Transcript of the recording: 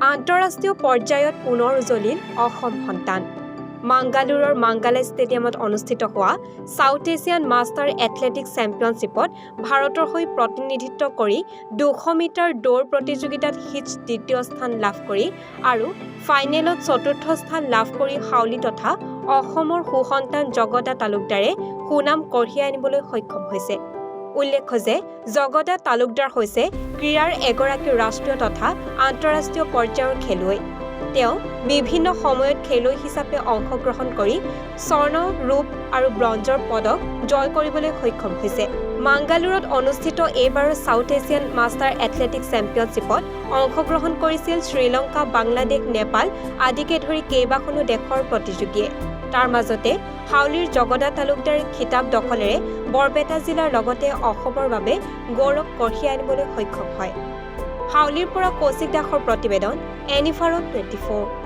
আন্তঃৰাষ্ট্ৰীয় পৰ্যায়ত পুনৰ উজলিল অসম সন্তান। মাংগালুৰুৰ মাংগালে ষ্টেডিয়ামত অনুষ্ঠিত হোৱা সাউথ এছিয়ান মাষ্টাৰ এথলেটিক্স চেম্পিয়নশ্বিপত ভাৰতৰ হৈ প্ৰতিনিধিত্ব কৰি 200 মিটাৰ দৌৰ প্ৰতিযোগিতাত হিটছ দ্বিতীয় স্থান লাভ কৰি আৰু ফাইনেলত চতুৰ্থ স্থান লাভ কৰি হাউলি তথা অসমৰ সুসন্তান জগদা তালুকদাৰে সুনাম কঢ়িয়াই আনিবলৈ সক্ষম হৈছে। উল্লেখ্য যে জগদা তালুকদাৰ হৈছে ক্ৰীড়াৰ এগৰাকী ৰাষ্ট্ৰীয় তথা আন্তঃৰাষ্ট্ৰীয় পৰ্যায়ৰ খেলুৱৈ। তেওঁ বিভিন্ন সময়ত খেলুৱৈ হিচাপে অংশগ্ৰহণ কৰি স্বৰ্ণ, ৰূপ আৰু ব্ৰঞ্জৰ পদক জয় কৰিবলৈ সক্ষম হৈছে। মাংগালুৰুত অনুষ্ঠিত এইবাৰৰ সাউথ এছিয়ান মাষ্টাৰ এথলেটিক্স চেম্পিয়নশ্বিপত অংশগ্ৰহণ কৰিছিল শ্ৰীলংকা, বাংলাদেশ, নেপাল আদিকে ধৰি কেইবাখনো দেশৰ প্ৰতিযোগীয়ে। তাৰ মাজতে হাউলিৰ জগদা তালুকদাৰ খিতাপ দখলেৰে বৰপেটা জিলাৰ লগতে অসমৰ বাবে গৌৰৱ কঢ়িয়াই আনিবলৈ সক্ষম হয়। হাউলিৰ পৰা কৌশিক দাসৰ প্ৰতিবেদন, এনিফাৰত 24।